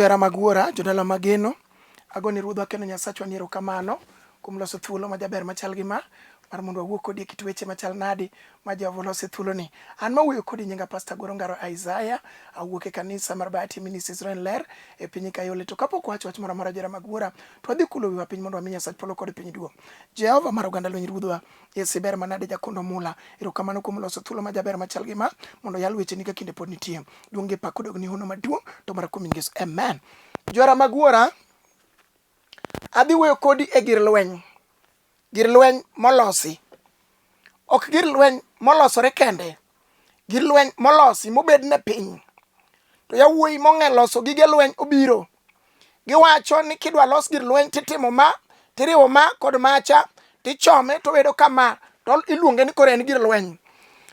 Johera magwora, jodala mageno, agoni ruodhwa kendo Nyasachwa ni erokamano kuom loso thuolo ma jaber machal gi mar mondo wawuo kodi e kit weche machal nadi ma Jehova oloso thuolo ni. An mawuoyo kodi nyinga Pastor Goro ngaro Isaya, awuok e kanisa mar Bahati Ministries Israel ler e piny Kayole. To kapok wacho wach moro amora johera magwora, to wadhi kulo wiwa piny mondo wami Nyasaye polo kod piny duong'. Jehova mar oganda lweny ruodhwa, Yesu ber manade jakondo mula. Erokamano kuom loso thuolo ma jaber machal gi ma mondo yal wecheni ka kinde pod nitie. Duong' gi pak kodog ni hono maduong' to mar kuom Yesu. Amen. Johera magwora, adhi wuoyo kodi e gir lweny. Gir lweny molosi. Ok gir lweny molosore kende. Gir lweny molosi mobed ne piny. To yawuoyi mong'e loso gige lweny obiro. Giwacho ni kidwa los gir lweny titimo ma, tiriwo ma kod macha, tichome to bedo kama, to iluonge ni koro en gir lweny.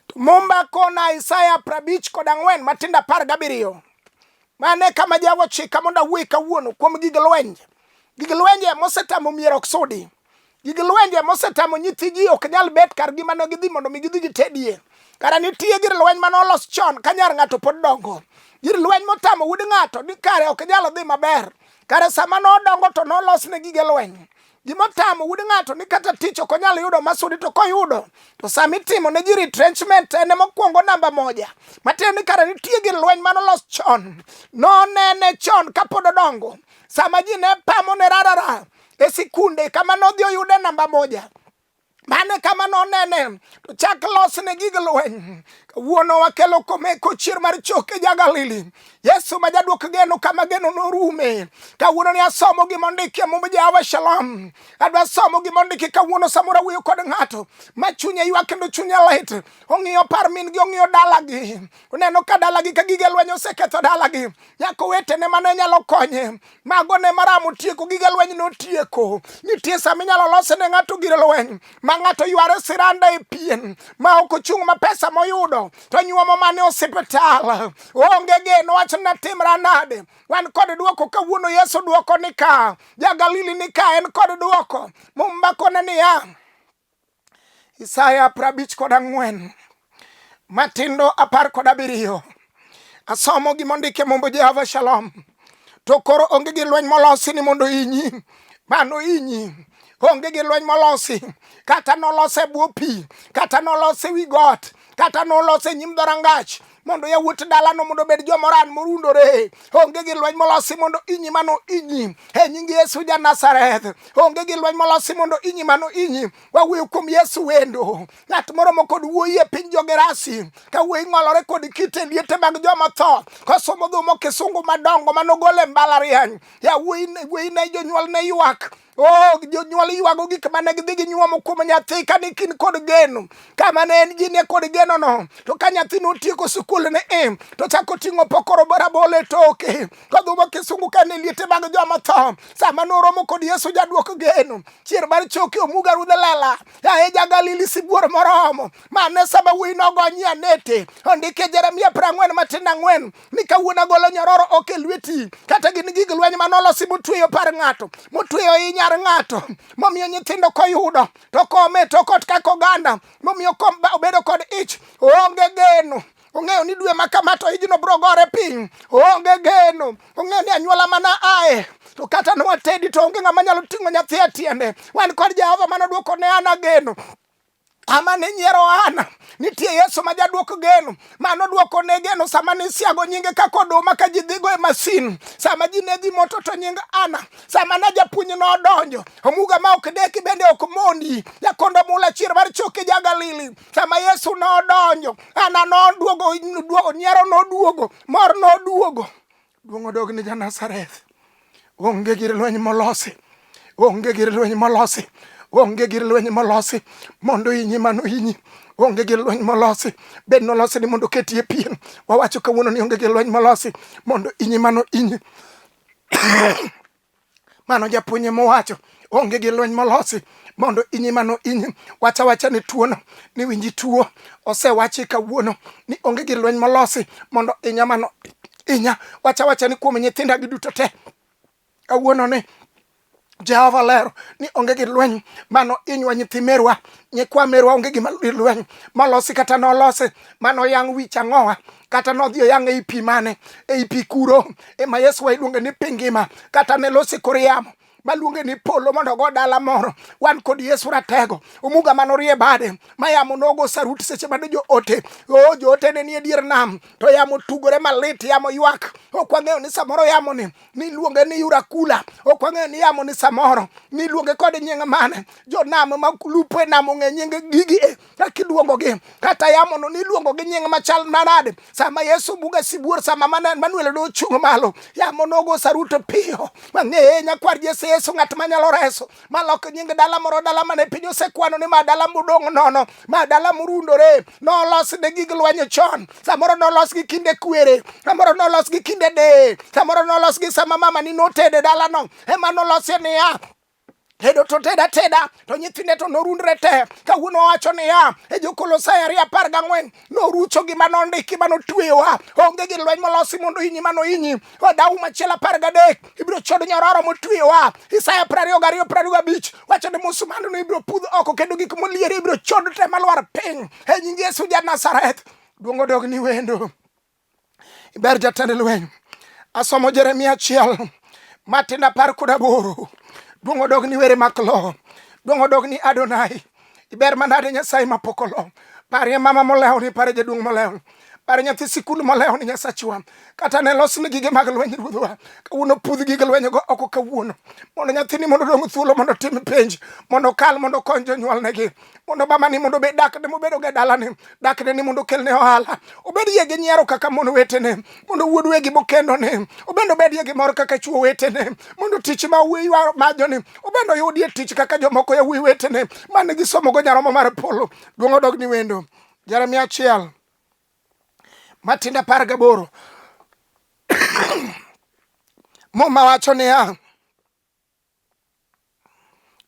To momba kona Isaya 54 matinda 17. Mane kama Jehova chika mondo awuoyi kawuono kuom gige lweny. Gige lwenje mosetamo miero ok sudi. Gige lwenje mosetamo nyithi ji ok nyal bet kar gima no gidhi mondo mi gidhi gitedie. Kara nitie gir lweny manolos chon ka nyar ng'ato pod dongo. Gir lweny motamo wuod ng'ato ni kare ok nyal dhi maber. Kare sama nodongo to nolos ne gige lweny. Gimotamo wuod ng'ato ni kata tich ok nyal yudo masudi to koyudo. To sama itimo ne ji retrenchment en mokwongo namba 1. Matiende ni kare nitie gir lweny manolos chon. Nonene chon kapod odongo. Sama ji ne pamo ne rarara e sikunde kama nodhi oyude namba 1. Mane kama nonene to chak los ne gige lweny. Kawuono wakelo komeko chier mar choke jagalili. Yesu ma jaduok geno kama geno norume. Kawuono ni asomo gimondiki e mumb Jehova Shalom. Adwa somo gimondiki kawuono samora wuoyo kod ng'ato. Ma chunye ywak kendo chunye lit. Ong'iyo par min gi ong'iyo dalagi. Uneno ka dalagi ka gige lweny oseketho dalagi. Nyako wetene mane nyalo konye. Mago ne maramo tieko gige lweny notieko. Nitie sama inyalo lose ne ng'ato gir lweny. Ma ng'ato yware siranda e pien. Ma ok ochung' ma pesa moyudo. To nyuomo mane osiptal. Onge geno wacho na timra nade. Wan kod duoko kawuono Yesu duoko ni ka. Jagalili ni ka en kod duoko. Mumbako ne niya. Isaya 54 matindo 17. Asomo gimondike mumb Jehova Shalom. To koro onge gir lweny molosi ni mondo ohinyi. Mano ohinyi. Onge gir lweny molosi. Kata nolose bwo pi. Kata nolose wi got. Kata nolose nyim dhorangach. Mondo yawuot dalano mondo bed jomoran morundore. Onge gir lweny molosi mondo inyi mano inyi. E nying Yesu ja Nazareth. Onge gir lweny molosi mondo inyi mano inyi. Wawuoyo kuom Yesu wendo. Ng'at moro mokod wuoyi e piny Jogerasi. Ka wuoyi ng'olore kod kite liete mag joma tho. Kosomo dhumo kisungu madongo manogole mbalariany. Ya wuoyi ne jonyuol ne ywak. Oh, jonyuol ywago gik mane gidhi ginyuomo kuom nyathi ka ni kin kod geno. Kama ne en gine kod geno no. To ka nyathi notieko skul ne to chako ting'o pokoro barabole toke. Kodhumo kisungu ka ne liete mag joma tho. Sama noromo kod Yesu jaduok geno. Chier mar choke omuga rudhe lela. Ya jagalili sibuor moromo. Mane sama wuoyi nogonyi anete. Ondike Jeremia 40 matin 4. Ni kawuono golo nyororo ok e lweti. Kata gin gige lweny manolosi motweyo par ng'ato. Motweyo inyar ng'ato. Momiyo nyithindo koyudo. To kome to kot kako oganda. Momiyo obedo kod ich. Onge geno. Ong'eyo ni dwe makamato ijino bro gore piny. Onge geno. Ong'eyo ni anyuola mana ae. To kata nwatedi to onge ng'ama nyalo ting'o nyathi e tiende. Wan kod Jehova manoduoko ne an geno. Ama ne nyiero ana. Nitie Yesu ma jaduok geno. Mano duoko ne geno sama ne siago nyinge kako oduma ka ji dhigo e masin. Sama ji ne dhi moto to nying ana. Sama na japuonj nodonjo. Omuga ma ok deki bende ok mondi. Jakondo mula chier mar choke jagalili. Sama Yesu nodonjo. Ana noduogo nyiero noduogo. Mor noduogo. Duong' odog ni ja Nazareth. Onge gir lweny molosi. Onge gir lweny molosi. Onge gir lweny molosi mondo inyi mano inyi. Onge gir lweny molosi bed nolosi ni mondo ketie pien. Wawacho kawuono ni onge gir lweny molosi mondo inyi mano inyi. Mano japuonje mowacho. Onge gir lweny molosi mondo inyi mano inyi. Wacha ni tuono ni winji tuo. Osewachi kawuono ni onge gir lweny molosi mondo inya mano inya. Wacha ni kuom nyithinda gi duto te. Kawuono ni Jehova lero ni onge gir lweny mano inywa nyithi merwa, nyikwa merwa onge gima gir lweny malosi kata nolosi mano yang wich ang'owa kata nodhi oyang ei pi mane ei pi kuro ema Yesu iluonge ni pi ngima kata ne losi kor yamo maluonge ni polo mondo go dala moro. Wan kod Yesu ratego omuga manorie bade ma yamo nogo sarut seche mane jo ote ne nie dier nam to yamo tugore malit, yamo ywak. Ok wang'eyo ni samoro yamo ni luonge ni Yurakula, ok wang'eyo ni yamo ni samoro ni luonge kod nying mane. Jo nam ma lupo e nam ong'e nying gigi kaka iluongogi, kata yamo no ni luongo gi nying machal manade. Sama Yesu buga sibuor sama Manuel do chung malo, yamo nogo sarut piyo mang'e nyakwar Yesu ng'at manyalo reso malok nying dala moro, dala mane piny osekwano ni ma dala modong' nono, ma dala morundore. Nolos ne gig lweny chon, samoro nolos gi kinde kwere, samoro nolos gi kinde de, samoro nolos gi sama mama ni notede dala no, ema nolos niya tedo to teda to nyithinde to norundre te. Kawuono wacho niya e Jokolosai 2:14 norucho gima nondiki manotweyowa, onge gir lweny molosi mondo ohinyi mano ohinyi. Dau machielo 13 ibiro chodo nyororo motweyowa. Isaya 22:25 wacho ni musumano no ibiro pudh oko kendo gik molieri ibiro chod te malwar piny e nying Yesu ja Nazareth. Duong' dog ni wendo iber jatend lweny. Asomo Jeremia 1 matinda 18. Duong' dog ni were maklo, duong' dog ni Adonai iber manade Nyasaye mapokolo. Pare mama molewo ni pare jaduong' molewo, pare nyathi sikul molewo ni Nyasachwa kata ne los ni gige mag lweny ruodhwa. Kawuono pudh gige lweny go oko kawuono mondo nyathini mondo dong' thuolo mondo tim penj, mondo kal, mondo kony jonyuol negi, mondo bamani mondo bed dakne mobedo ge dalane, dakne ni mondo kelne ohala, obed ye gi nyiero kaka mon wetene, mondo wuod wegi bokendo ne obendo bed ye gi mor kaka chuo wetene, mondo tich ma wuoyi majoni obendo yudie tich kaka jomoko yawuoyi wetene mane gisomo go nyaromo mar polo. Duong' dog ni wendo Jeremia 1 matinda 18 Moma wacho niya,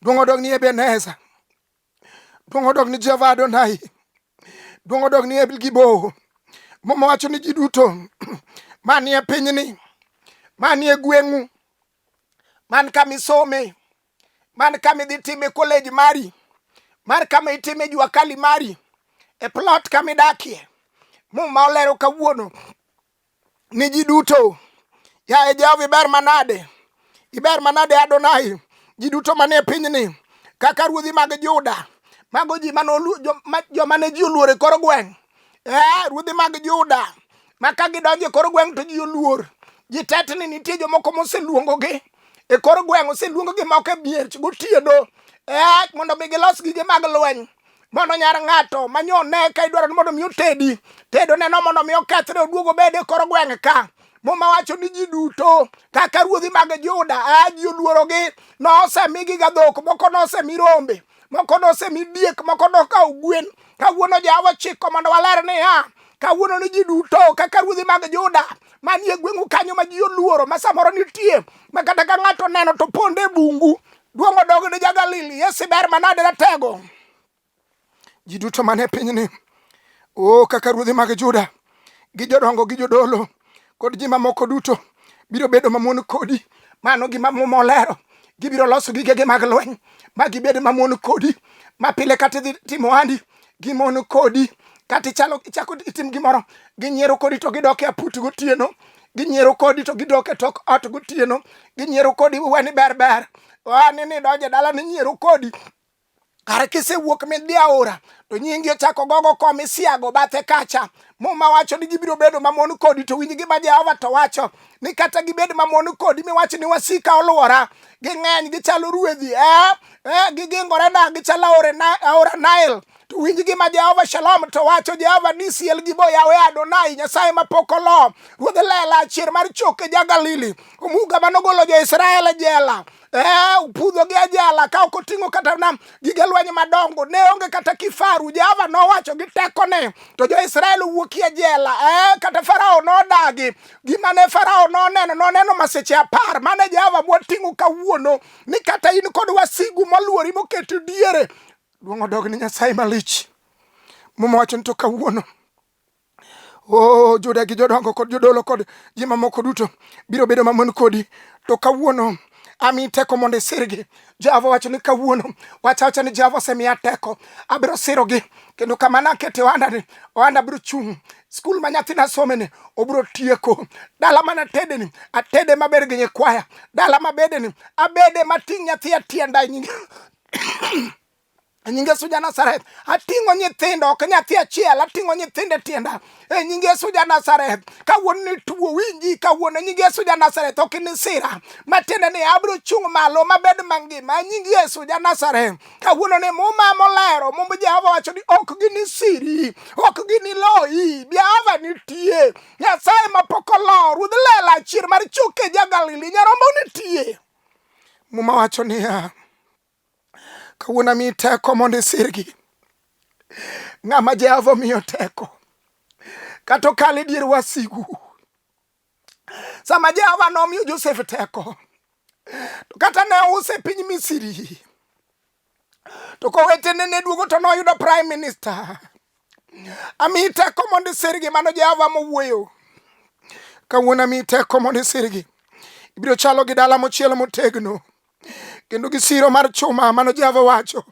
duong' dog ni Ebeneza, duong' dog ni Jehova Adonai, duong' dog ni Gibo. Moma wacho ni ji duto manie pinyni, manie gweng'u, man kama isome, man kama idhi time college mari, man kama itime jua kali mari, e plot kama idakie. Muma olero kawuono ni ji duto, ya Jehova iber manade Adonai, ji duto manie pinyni kaka ruodhi mag Juda, mago ji joma ne ji oluor e kor gweng'. Ruodhi mag Juda ma ka gidonjo e kor gweng' to ji oluor. Ji tetni nitie jomoko moseluongogi e kor gweng', oseluongogi moko e miech gotieno mondo mi gilos gige mag lweny, mondo nyar ng'ato manyone ka idwaro mondo mi otedi tedo neno mondo mi okethre oduogo bede e kor gweng' ka. Moma wacho ni ji duto kaka ruodhi mag Juda ji oluorogi. Nosemigi ga dhok, moko nosemi rombe, moko nosemi diek, moko nokawo gwen. Kawuono Jehova chiko mondo waler niya, kawuono ni ji duto kaka ruodhi mag Juda manie gweng'u kanyo ma ji oluoro, ma samoro nitie ma kata ka ng'ato neno to ponde e bungu. Duong' dog ni ja-Galili, Yesu ber manade ratego. Ji duto mane pinyni kaka ruodhi mag Juda gi jodongo gi jodolo kod ji mamoko duto biro bedo mamon kodi. Mano gima Muma olero. Gibiro loso gigegi mag lweny ma gibed mamon kodi, ma pile kata idhi timo ohandi gimon kodi, kata ichako itim gimoro ginyiero kodi to gidok e aput gotieno, ginyiero kodi to gidok e tok ot gotieno, ginyiero kodi weni ber ni donje dala ni nyiero kodi. Kare kisewuok midhi aora to nyingi ochako gogo kom isiago bathe kacha. Muma wacho ni gibiro bedo mamon kodi, to winj gima Jehova to wacho ni kata gibed mamon kodi miwacho ni wasika oluora, ging'eny gichalo ruodhi gigingore na gichalo aora Nile. To winj gima Jehova Shalom to wacho, Jehova Nisiel gibo yawe Adonai Nyasaye mapokolo, ruodh lela chier mar choke ja-Galili, omuga manogolo jo-Israel e jela, upudho gi ajala ka ok oting'o kata nam gige lweny madongo, ne onge kata kifaru. Jehova nowacho gi tekone to jo-Israel owuokie jela. Kata Farao nodagi gima ne Farao noneno maseche 10 mane Jehova moting'o kawuono, ni kata in kod wasigu moluori moketo diere. Duong' dog ni Nyasaye malich. Muma wacho ni to kawuono Juda gi jodongo kod jodolo kod ji mamoko duto biro bedo mamon kodi. To kawuono ami teko mondo isirgi. Jehova wacho ni kawuono wachacha ni Jehova osemiya teko, abiro sirogi kendo kama nakete ohanda biro chung'. Skul ma nyathina someni obiro tieko. Dala mana tedeni atede maber gi nyikwaya. Dala mabedeni abede mating' nyathi atienda nyingi nyinge Yesu Nazareth. Ating'o nyithindo ok nyathi achiel, ating'o nyithinde tienda nyinge Yesu Nazareth. Kawuono ni tuo winji, kawuono nyinge Yesu Nazareth ok ni sira matiende ni abiro chung' malo mabed mangima nyinge Yesu Nazareth. Kawuono ni muma molero mumb Jehova wacho ni ok gini siri, ok gini loyi. Jehova nitie, Nyasaye mapok olo, ruodh lela chir mar choke Galili, nyarombo nitie. Muma wacho ni kawuono mi teko mondo isirgi. Ng'ama Jehova miyo teko kata okalo e dier wasigu. Sama Jehova nomiyo Joseph teko, to kata ne use piny Misri, to kowetene ne duogo to noyudo prime minister. Ami teko mondo isirgi, mano Jehova mowuoyo. Kawuono ami teko mondo isirgi. Ibiro chalo gi dala mochiel motegno kendo gi siro mar chuma, mano Jehova wacho,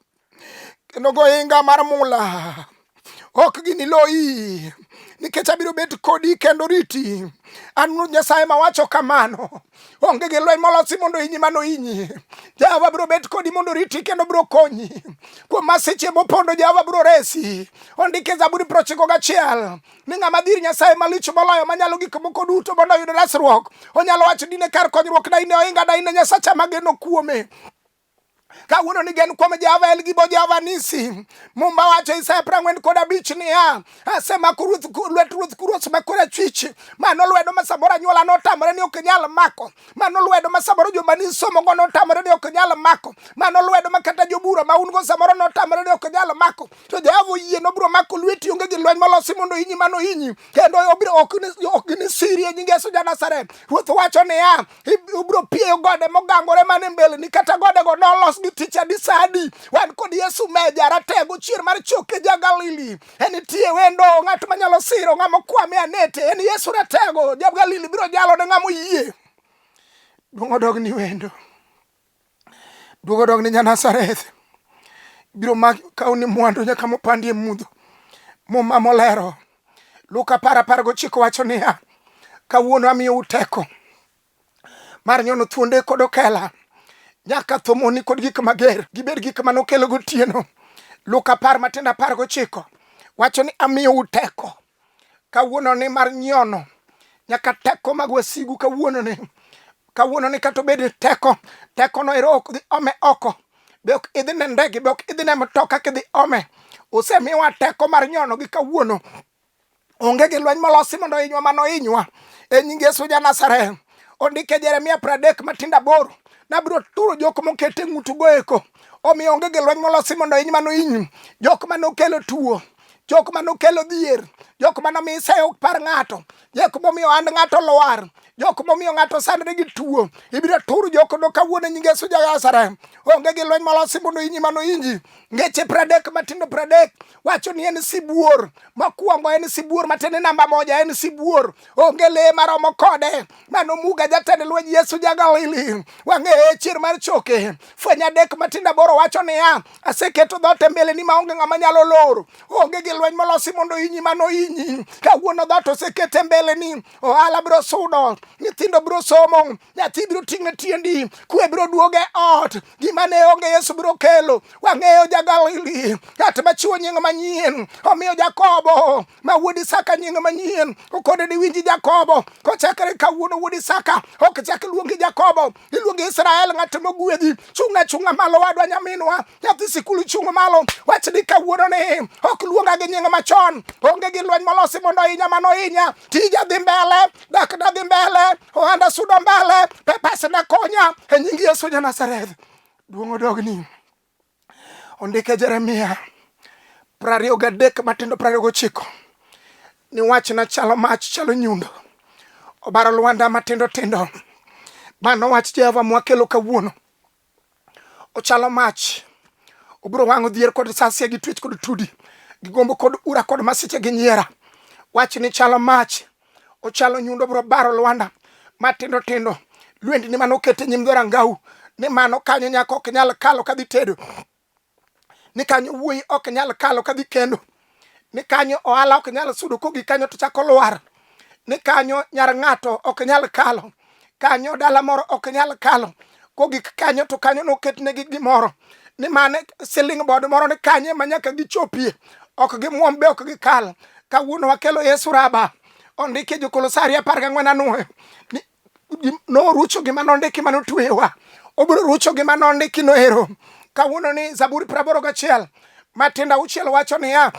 kendo goinga mar mula ok gini loyi, nikech abiro bet kodi kendo riti. An Nyasaye mawacho kamano, onge Gir Lweny Molosi mondo ohinyi mano ohinyi. Jehova biro bet kodi mondo riti kendo biro konyi. Kuom masiche mopondo Jehova biro resi. Ondike Zaburi 91 ni ng'ama dhir Nyasaye malich moloyo manyalo gik moko duto mondo oyud resruok. Onyalo wacho dine kar konyruok daine ohinga daine Nyasacha mageno kuome. Kawuono ni gen kuom Jehova El Gibo Jehova Nisi. Mumba wacho Isaya 45 niya, asemako lwet ruoth kuros makore chwich. Mano lwedo ma samoro anyuola notamore ni ok nyal mako. Mano lwedo ma samoro joma ni somo go notamore ni ok nyal mako. Mano lwedo ma kata jobura ma un go samoro notamore ni ok nyal mako. To Jehova oyie no biro mako lweti onge Gir Lweny Molosi mondo ohinyi mano ohinyi. Kendo obiro ok ni siri e nyinge Yesu Nazareth. Ruoth wacho niya, ubiro pieyo gode mogangore mane mbele ni kata gode go nolos gi tich adisadi. Wan kod Yesu meja ratego chir mar choke Galili. En tie wendo ng'at manyalo siro ng'ama kwame anete. En Yesu ratego Galili biro jalo ne ng'ama oyie. Duogo dog ni wendo. Duogo dog ni Nazareth. Biro kauni mwandu nyaka mopandi e mudho. Muma molero. Luka 10:9 wacho niya, kawuono amiyo uteko mar nyono thuonde kod okela, nyaka thomoni kod gik mager gibed gik manokelo gotieno. Luka 10:9 wacho ni amiyo uteko kawuono ni mar nyono nyaka teko mag wasigu. Kawuono ni kata obed teko no ero ok dhi ome oko, be ok idhi ne ndege, be ok idhi ne mtoka kidhi ome. Osemiwa teko mar nyono gi kawuono. Onge Gir Lweny Molosi mondo ohinywa mano ohinywa e nying Yesu Nazareth. Ondike Jeremia 30:8 nabiro turo jok mokete ng'utugo eko. Omiyo onge Gir Lweny Molosi mondo ohinyi mano ohinyi. Jok manokelo tuo, jok manokelo dhier, jok manomiyo Isaya ok par ng'ato, jok momiyo and ng'ato lwar, jok momiyo ng'ato sandre gi tuo. Ibiro turo jok no kawuono nying Yesu Nazareth. Onge Gir Lweny Molosi mondo ohinyi mano ohinyi. Ngeche 30 matindo 30 wacho ni en sibuor. Mokwongo en sibuor matene namba 1 en sibuor. Onge le maromo kode. Mano muga jatend lweny Yesu Galili. Wang'e chir mar choke. Fwenya 3 matindo 8 wacho niya, aseketo dhoot e mbele ni maonge ng'ama nyalo loro. Onge Gir Lweny Molosi mondo ohinyi mano ohinyi. Kawuono dhoot oseket e mbele ni. Ohala biro sudo, nyithindo biro somo, nyathi biro ting'ne tiendi, kwe biro duoge ot. Gima ne onge Yesu biro kelo. Wang'eyo Galili, ng'at machiwo nying manyien. Omiyo Jakobo ma wuod Isaka nying manyien. Okode ni winji Jakobo. Kochakre kawuono wuod Isaka ok chak luongi Jakobo, iluongi Israel, ng'at mogwedhi. Chung'a malo wadwa nyaminwa, nyathi sikul chung' malo. Wach ni kawuono ni ok luonga gi nying machon. Onge Gir Lweny Molosi mondo ohinya mano ohinya. Tija dhi mbele, dak dhi mbele, ohanda sudo mbele, pepas na konya e nying Yesu Nazareth. Duogo dogni. Ondike Jeremia 23 matindo 29 ni wach na chalo mach chalo nyundo obaro lwanda matindo tindo. Mano wach Jehova mwakelo kawuono. Ochalo mach obiro wang'o dhier kod sasia gi twech kod tudi gi gombo kod ura kod masiche gi nyiera. Wach ni chalo mach, ochalo nyundo biro baro lwanda matindo tindo. lwendni mano kete nyim dhorangau, ni mano kanyo nyako ok nyal kalo kadhi tedo, ni kanyo wuoyi ok nyal kalo kadhi kendo, ni kanyo ohala ok nyal sudo kogi kanyo to chako lwar, ni kanyo nyar ng'ato ok nyal kalo, kanyo dala moro ok nyal kalo kogik kanyo, to kanyo noketnegi gimoro ni mane siling board moro ni kanye manyaka gichopie, ok gimuom be ok gikal. Kawuono wakelo Yesu raba, ondiki Jokolosari 14 anuoyo ni norucho gima nondiki manotweyowa, obiro rucho gima nondiki nohero. Kawuono ni Zaburi 81 Matindo 6 wacho niya,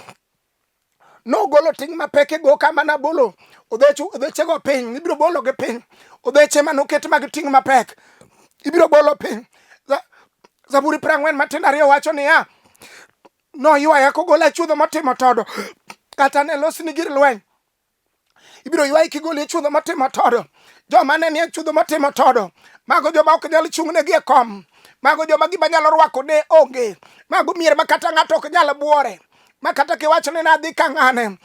nogolo ting' mapek e go kama nabolo odhechego piny, ibiro bolo gi piny. Odheche manoket mag ting' mapek ibiro bolo piny. Zaburi 40 Matindo 2 wacho niya, noywaya kogola chuodho motimo todo, kata ne losni gir lweny, ibiro ywayi kigoli e chuodho motimo todo. Joma ne nie chuodho motimo todo, mago joma ok nyal chung'negi e kom, mago joma gima nyalo rwako ne onge, mago mier makata ng'ato ok nyal buore, makata kiwacho ni nadhi ka ng'ane,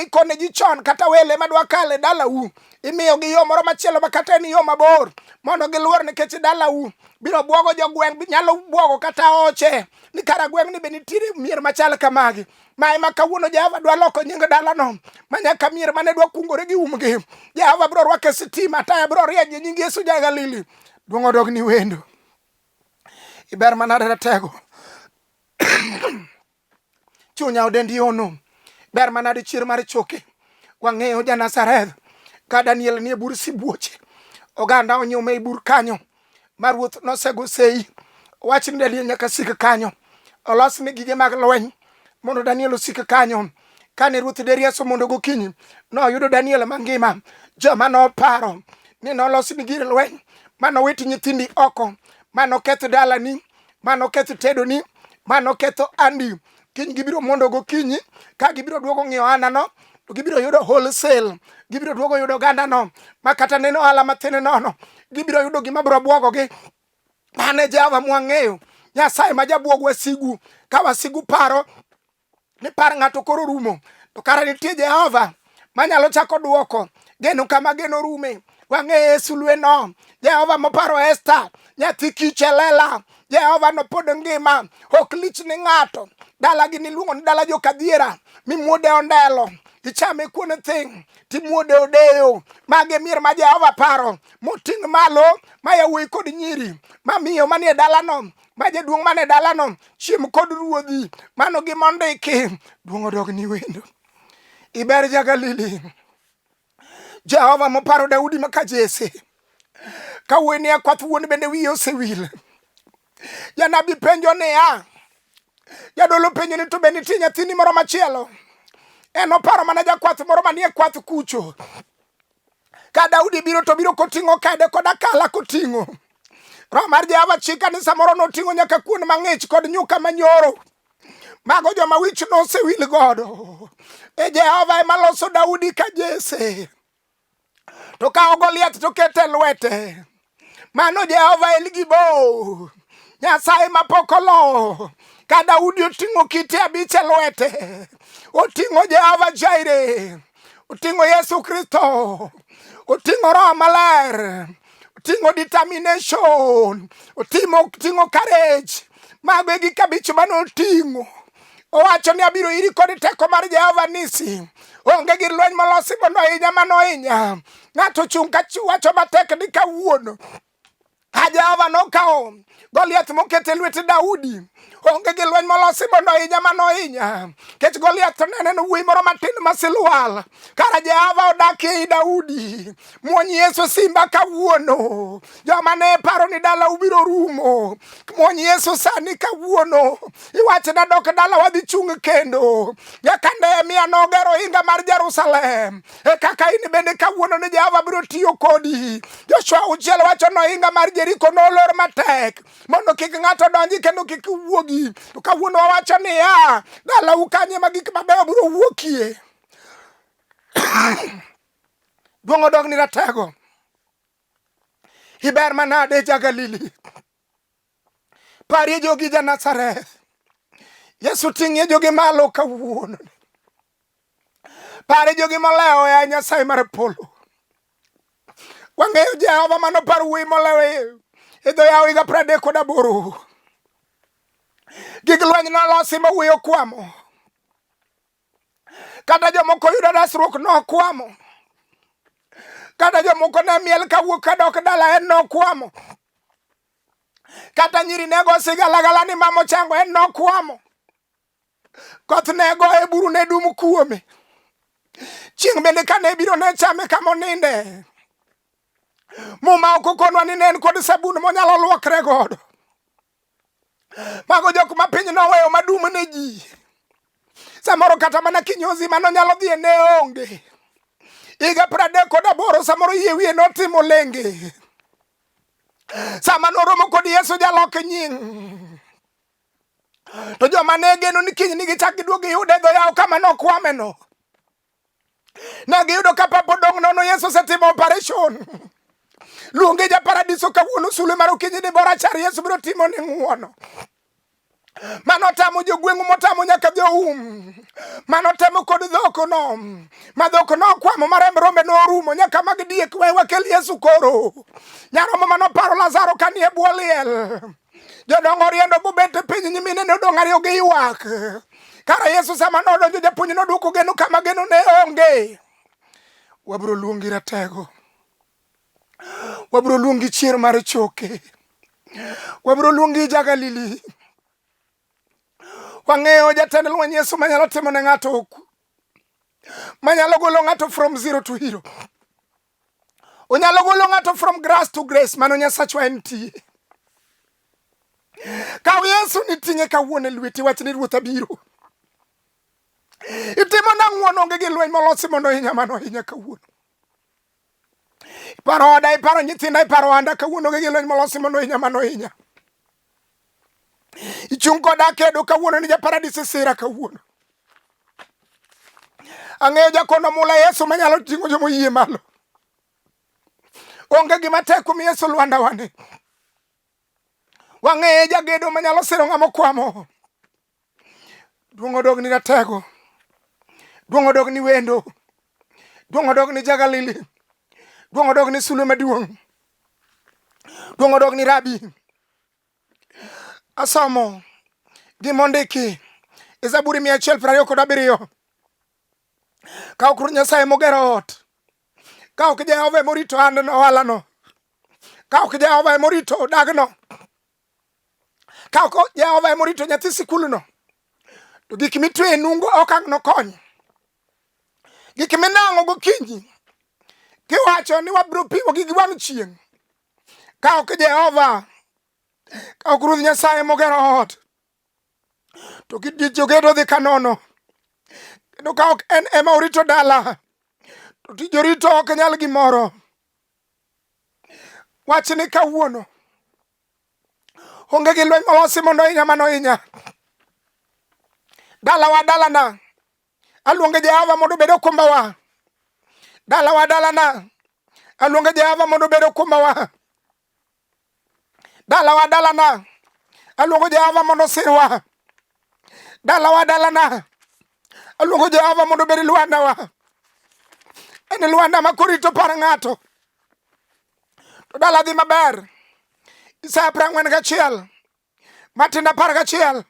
ikone ji chon, kata wele madwa kale dalau imiyo gi yo moro machielo makata en yo mabor mondo giluor, nikech dalau biro buogo jogweng', nyalo buogo kata oche ni kara gweng' ni be nitiere mier machal kamagi. Ma ema kawuono Jehova dwa loko nying dalano, manyaka mier mane dwa kungore gi umgi Jehova biro rwake sitima, taya biro rieny nying Yesu ja-Galili. Duong' odog ni wendo, iber manade ratego chunya odendi ono, ber manade chier mar choke. Wang'eyo ja-Nazareth ka Daniel nie bur sibuoche, oganda onyume e bur kanyo, ma Ruoth nosego sei, wach ni Daniel nyaka sik kanyo, olos ni gige mag lweny mondo Daniel osik kanyo. Kane Ruoth derieso mondo gokinyi, noyudo Daniel mangima. Joma noparo ni nolos ni gir lweny, manowit nyithindi oko, manoketh dalani, manoketh tedoni, manoketho andi. Kiny gibiro mondo gokinyi, ka gibiro duogo ng'iyo anano, to gibiro yudo wholesale, gibiro duogo yudo gandano, makata neno ohala mathin nono, gibiro yudo gima biro buogogi. Mane Jehova mwang'eyo, Nyasaye ma jabuog wasigu, ka wasigu paro ni par ng'ato koro rumo, to kara nitie Jehova manyalo chako duoko geno kama geno rume. Wang'eyo Yesu lweno, Jehova moparo Esta, nyathi kich e lela, Jehova no pod ngima, ok lich ni ng'ato. Dala gi niluongo ni dala jokadhiera, mimuode ondelo, ichame kuon thing, timuode odeyo. Mage mier ma Jehova paro, moting' malo, ma yawuoyi kod nyiri, ma miyo manie dalano, ma jaduong' mane dalano, chiem kod ruodhi. Mano gima ondiki. Duong' odog ni wendo, iber ja-Galili. Jehova moparo Daudi maka Jesse, ka wuoyi ni akwath wuon bende wiye osewil. Janabi penjo niya, jadolo penjo ni to be nitie nyathini moro machielo. En oparo mana jakwath moro manie kwath kucho. Ka Daudi biro to biro koting'o kede kod akala koting'o. Roho mar Jehova chika ni samoro noting'o nyaka kuon mang'ich kod nyuka manyoro. Mago joma wich nosewil godo. E Jehova ema loso Daudi ka Jesse, to ka Goliath to kete lwete. Mano Jehova Elgibo, Nyasaye mapokolo. Ka Daudi oting'o kite abich e lwete, oting'o Jehova Jaire, oting'o Yesu Kristo, oting'o Roho Maler, oting'o determination, oting'o courage. Mago e gik abich manoting'o. Owacho ni abiro iri kod teko mar Jehova Nisi, onge gir lweny molosi mondo ohinya manohinya. Ng'ato chung' ka wacho matek ni kawuono ka Jehova nokawo Goliath moket e lwet Daudi, onge gi lweny molosi mondo ohinya manohinya. Kech Goliath nene no wuoyi moro matin masilwal, kara Jehova odakie ei Daudi. Muony Yesu simba kawuono. Joma ne paro ni dala ubiro rumo, muony Yesu sani kawuono. Iwache na dok dala wadhi chung' kendo. Nyaka Nehemia nogero ohinga mar Jerusalem, e kaka in bende kawuono ni Jehova biro tiyo kodi. Joshua 6 wacho no ohinga mar Jeriko nolor matek, mondo kik ng'ato donji kendo kik wuogi. To kawuono wacho niya, dala ukanye ma gik mabeyo biro wuokie. Duong' odog ni ratego, iber manade ja-Galili. Parie jogi ja-Nazareth, Yesu ting'ie jogi malo kawuono. Pare jogi moleo ya Nyasaye mar polo. Wang'eyo Jehova Mano par wuoyi molewe idho yawo higa 38. Gig lweny nolosi mawuoyo kwamo. Kata jomoko yudo resruok nokwamo. Kata jomoko ne miel kawuok kadok dala en nokwamo. Kata nyiri nego sigalagala ni mamo chango en nokwamo. Koth nego e buru ne dum kuome. Chieng' bende kane biro ne chame kamoninde. Muma okokonwa ni nen kod sabun monyalo luokre godo. Mago jok ma piny noweyo madum ne ji. Samoro kata mana kinyozi mano nyalo dhi ne onge. Higa 38 samoro yie wiye notimo lenge. Sama noromo kod Yesu jalok nying. To joma ne geno ni kiny ni gichak giduogi yude dho yawo kama nokwame no. Ne giyudo ka papo dong nono Yesu setimo operation. Luonge ja paradiso kawuono sule mar okinyi ni bora char Yesu biro timo ni ng'uono. Mano tamo jogweng'u motamo nyaka joum. Mano temo kod dhoko no. Ma dhoko no kwamo maremb rombe norumo nyaka mag diek wewa kel Yesu koro. Nyaromo mano paro Lazaro kanie bwo liel. Jodongo riendo bobet piny nyimine nodong' ariyo gi ywak. Kara Yesu sama nodonjo japuonj noduoko geno kama geno ne onge. Wabro luongi ratego. Wabro luongi chier mar choke. Wabro luongi Jagalili. Wang'eyo jatend lweny Yesu manyalo timo ne ng'ato oku. Manyalo golo ng'ato from zero to hero. Onyalo golo ng'ato from grace to grace. Mano Nyasachwa entie. Kaw Yesu nitinye kawuono lweti wach ni Ruoth abiro. Itimo na ng'uono onge Gir Lweny Molosi mondo ohinya mano hinya kawuono. Iparo oda, iparo nyithinda, iparo anda kawuono onge Gir Lweny Molosi mondo ohinya mano hinya. Ichung' koda kedo kawuono ni ja paradis sira kawuono. Ang'eyo jakono mula Yesu manyalo ting'o jomo yie malo. Onge gima tek kuom Yesu Lwanda wane. Wang'eye jagedo manyalo siro ng'amo kwamo. Duong' odog ni ratego. Duong' odog ni wendo. Duong' odog ni Jagalili. Duong' odog ni Sule maduong'. Duong' odog ni Rabi. Asomo gimondiki e Zaburi 127. Ka ok Ruoth Nyasaye mogero ot. Ka ok Jehova morito and no ohalano. Ka ok Jehova morito dagno. Ka ok Jehova morito nyathi sikulno. To gik mitwe e nungo ok ang' nokony. Gik minang'o gokinyi. Kiwacho ni wabro piwo gi wang' chieng'. Ka ok Jehova. Ka ok Ruoth Nyasaye mogero ot. To jogedo dhi kanono. Kendo ka ok en ema orito dala. To tijorito ok nyal gimoro. Wach ni kawuono. Onge Gir Lweny Molosi mondo ohinya mano ohinya. Dalawa dalana. Aluonge Jehova mondo obed okumbawa. Dalawa dalana. Aluonge Jehova mondo obed okumbawa. Dalawa dalana. Aluongo Jehova mondo osirwa. Dalawa dalana. Aluongo Jehova mondo obed lwandawa. En lwanda ma korito par ng'ato. To dala dhi maber. Isaya 41. Matinda 11.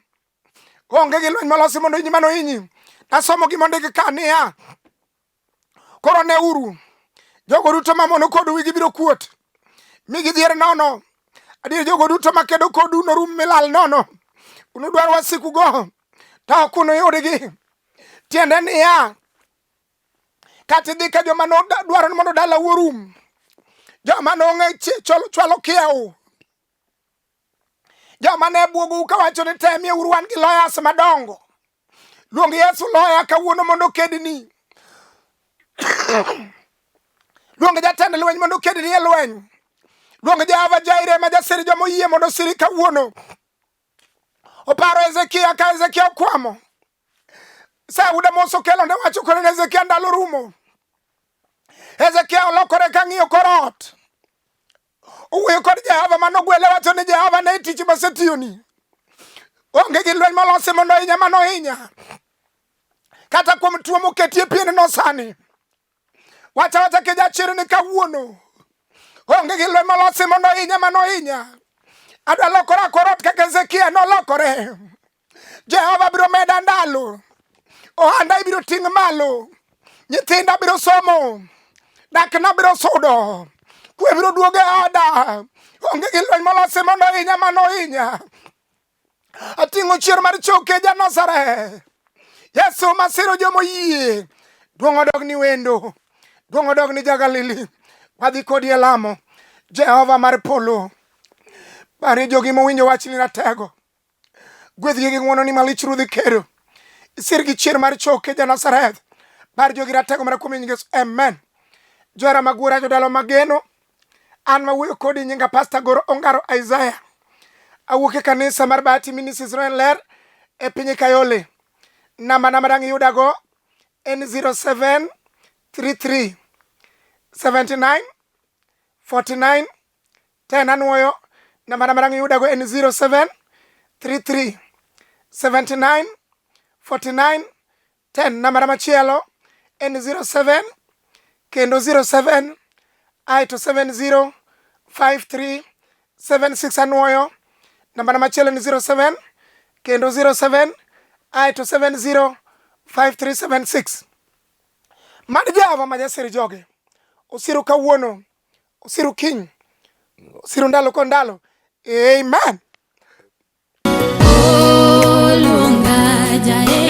Onge Gir Lweny Molosi mondo ohinyi mano ohinyi. Nasomo gimondiki ka niya. Koro ne uru. Jogo duto mamono kodu wigi biro kuot. Migi dhier nono. Adier jogo duto makedo kodu norum milal nono. Unudwar wasiku go. Ta ok unuyudgi. Tiende niya. Kati dhi ka joma dwaro mondo dala worum. Joma nong'e chwalo kiew. Joma ne buogu kawacho ni temie uru wan gi lawyers madongo. Luong Yesu lawyer kawuono mondo kedni. Luong jatend lweny mondo kedni e lweny. Luong Jehova Jaire ma jasiri jomo yie mondo siri kawuono. Oparo Ezekia ka Ezekia okwamo. Sauda moso kelo ne wacho kone ne Ezekia ndalo rumo. Ezekia olokore ka ng'iyo korot. Uwe kod Jehova mano gwele wacho ni Jehova ne tich masetiyoni. Onge Gir Lweny Molosi mondo ohinya mano ohinya. Kata kuom tuo moketie pien no sani. Wacha ke jachir ni kawuono. onge Gir Lweny Molosi mondo ohinya mano ohinya. Adwa lokora korot kaka Hezekia nolokore. Jehova biro meda ndalo, ohanda ibiro ting' malo, nyithinda biro somo, dakna biro sudo, kwe biro duoge oda. Onge Gir Lweny Molosi mondo ohinya mano ohinya. Ating'o chier mar choke ja Nazareth, Yesu masiro jomoyie. Duong' odog ni wendo, duong' odog ni ja-Galili. Wadhi kodi e lamo, Jehova mar polo. Bari jogi mowinjo wachni ratego, gwedhgi gi ng'wono ni malich ruodhi kedo. Isir gi chier mar choke ja Nazareth, bar jogi ratego mar kuom nying Yesu. Amen. Johera magwara jodalo mageno, an mawuoyo kodi nyinga Pastor Goro Ongaro Isaya. Awuok e kanisa mar Bahati Ministries Roen Ler e piny Kayole. Namba dang' yudago en 0733 79 49 10. Anuoyo namba dang' yudago en 0733 79 49 10. Namba machielo en 07 kendo 07 aito 70 53 76. Anuoyo namba machielo en 07 kendo 07 aito 70 5376. Mad Jehova Majasir joge osiru kawuono, osiru kiny, osiru ndalo ko ndalo. Amen. Luonga jae